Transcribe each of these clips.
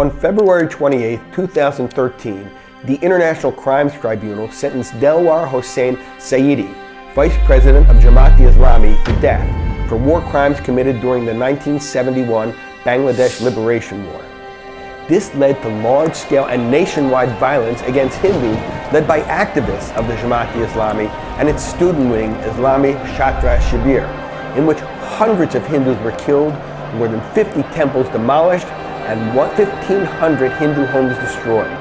On February 28, 2013, the International Crimes Tribunal sentenced Delwar Hossain Saidi, Vice President of Jamaat-e-Islami, to death for war crimes committed during the 1971 Bangladesh Liberation War. This led to large-scale and nationwide violence against Hindus led by activists of the Jamaat-e-Islami and its student wing, Islami Chhatra Shibir, in which hundreds of Hindus were killed, more than 50 temples demolished, and 1,500 Hindu homes destroyed.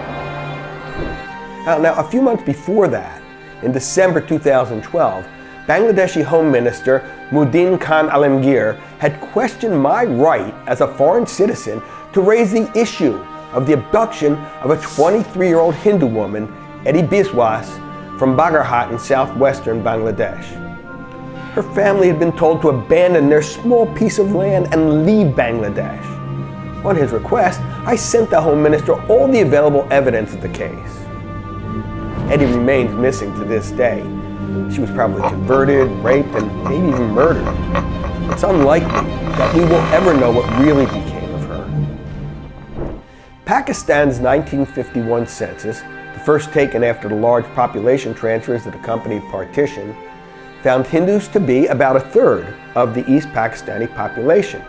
Now, a few months before that, in December 2012, Bangladeshi Home Minister Muhyiddin Khan Alamgir had questioned my right as a foreign citizen to raise the issue of the abduction of a 23-year-old Hindu woman, Eddie Biswas, from Bagarhat in southwestern Bangladesh. Her family had been told to abandon their small piece of land and leave Bangladesh. On his request, I sent the Home Minister all the available evidence of the case. Eddie remains missing to this day. She was probably converted, raped, and maybe even murdered. It's unlikely that we will ever know what really became of her. Pakistan's 1951 census, the first taken after the large population transfers that accompanied partition, found Hindus to be about a third of the East Pakistani population.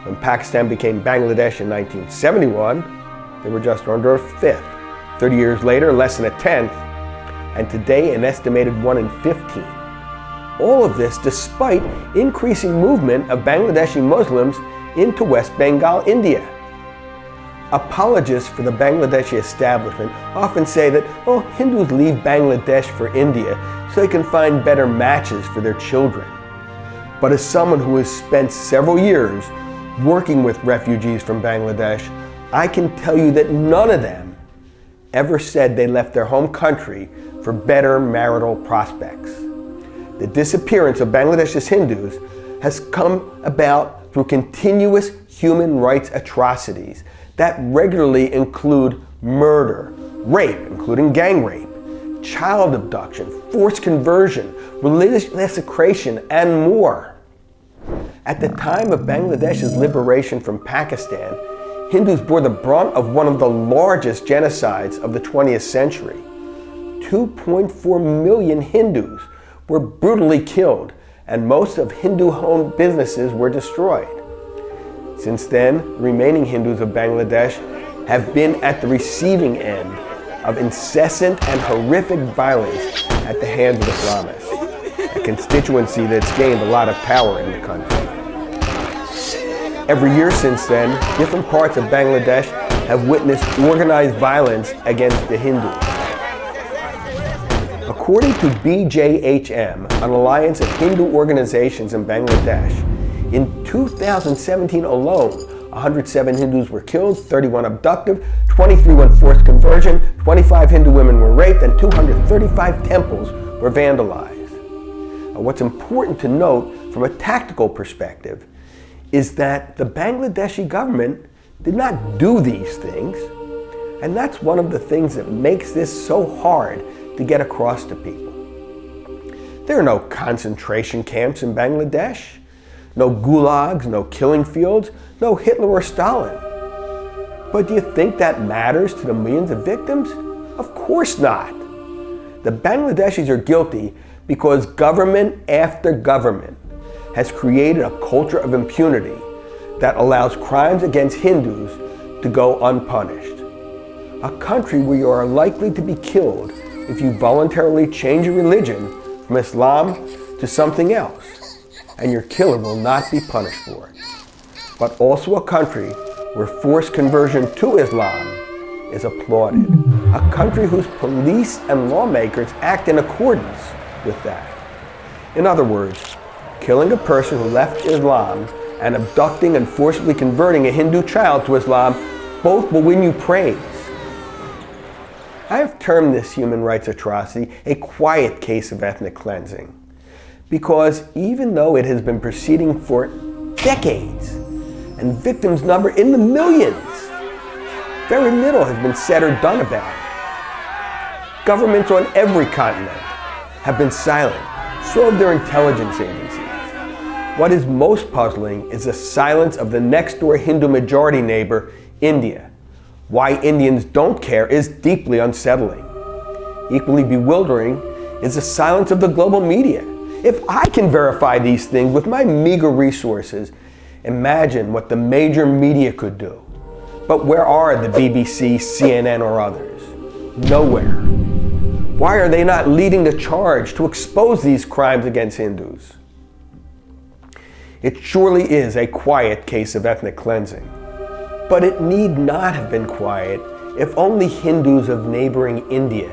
When Pakistan became Bangladesh in 1971, they were just under a fifth. 30 years later, less than a tenth, and today an estimated 1 in 15. All of this despite increasing movement of Bangladeshi Muslims into West Bengal, India. Apologists for the Bangladeshi establishment often say that, Hindus leave Bangladesh for India so they can find better matches for their children. But as someone who has spent several years working with refugees from Bangladesh, I can tell you that none of them ever said they left their home country for better marital prospects. The disappearance of Bangladesh's Hindus has come about through continuous human rights atrocities that regularly include murder, rape, including gang rape, child abduction, forced conversion, religious desecration, and more. At the time of Bangladesh's liberation from Pakistan, Hindus bore the brunt of one of the largest genocides of the 20th century. 2.4 million Hindus were brutally killed, and most of Hindu-owned businesses were destroyed. Since then, remaining Hindus of Bangladesh have been at the receiving end of incessant and horrific violence at the hands of Islamists, a constituency that's gained a lot of power in the country. Every year since then, different parts of Bangladesh have witnessed organized violence against the Hindus. According to BJHM, an alliance of Hindu organizations in Bangladesh, in 2017 alone, 107 Hindus were killed, 31 abducted, 23 went forced conversion, 25 Hindu women were raped, and 235 temples were vandalized. Now, what's important to note from a tactical perspective is that the Bangladeshi government did not do these things, and that's one of the things that makes this so hard to get across to people. There are no concentration camps in Bangladesh, no gulags, no killing fields, no Hitler or Stalin. But do you think that matters to the millions of victims? Of course not. The Bangladeshis are guilty because government after government has created a culture of impunity that allows crimes against Hindus to go unpunished. A country where you are likely to be killed if you voluntarily change your religion from Islam to something else, and your killer will not be punished for it. But also a country where forced conversion to Islam is applauded. A country whose police and lawmakers act in accordance with that. In other words, killing a person who left Islam and abducting and forcibly converting a Hindu child to Islam both will win you praise. I have termed this human rights atrocity a quiet case of ethnic cleansing, because even though it has been proceeding for decades and victims number in the millions, very little has been said or done about it. Governments on every continent have been silent, so have their intelligence agencies. What is most puzzling is the silence of the next-door Hindu majority neighbor, India, why Indians don't care is deeply unsettling. Equally bewildering is the silence of the global media. If I can verify these things with my meager resources, imagine what the major media could do. But where are the BBC, CNN, or others? Nowhere. Why are they not leading the charge to expose these crimes against Hindus? It surely is a quiet case of ethnic cleansing. But it need not have been quiet if only Hindus of neighboring India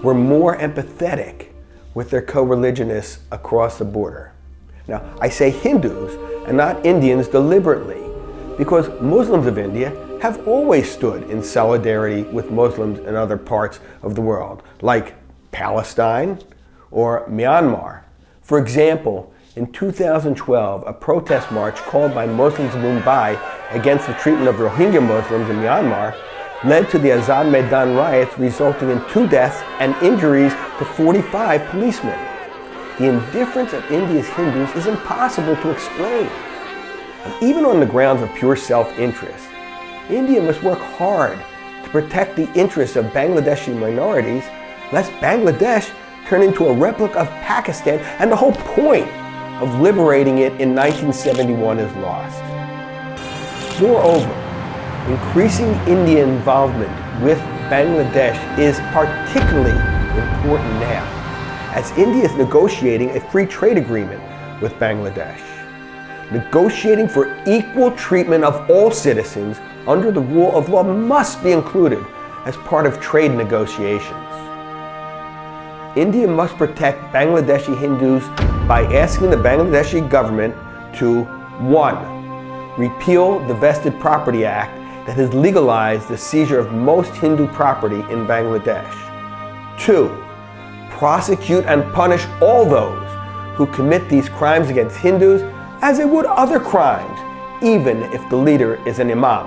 were more empathetic with their co-religionists across the border. Now, I say Hindus and not Indians deliberately, because Muslims of India have always stood in solidarity with Muslims in other parts of the world, like Palestine or Myanmar. For example, in 2012, a protest march called by Muslims of Mumbai against the treatment of Rohingya Muslims in Myanmar led to the Azad Maidan riots, resulting in 2 deaths and injuries to 45 policemen. The indifference of India's Hindus is impossible to explain. Even on the grounds of pure self-interest, India must work hard to protect the interests of Bangladeshi minorities, lest Bangladesh turn into a replica of Pakistan and the whole point of liberating it in 1971 is lost. Moreover, increasing Indian involvement with Bangladesh is particularly important now, as India is negotiating a free trade agreement with Bangladesh. Negotiating for equal treatment of all citizens under the rule of law must be included as part of trade negotiations. India must protect Bangladeshi Hindus by asking the Bangladeshi government to 1. Repeal the Vested Property Act that has legalized the seizure of most Hindu property in Bangladesh. 2. Prosecute and punish all those who commit these crimes against Hindus as they would other crimes, even if the leader is an imam.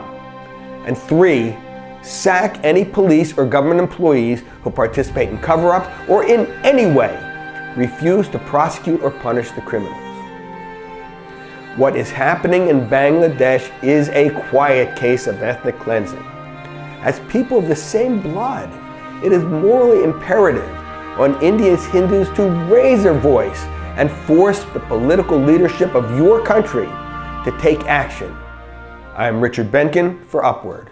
And 3. Sack any police or government employees who participate in cover-ups or in any way refuse to prosecute or punish the criminals. What is happening in Bangladesh is a quiet case of ethnic cleansing. As people of the same blood, it is morally imperative on India's Hindus to raise their voice and force the political leadership of your country to take action. I am Richard Benkin for Upward.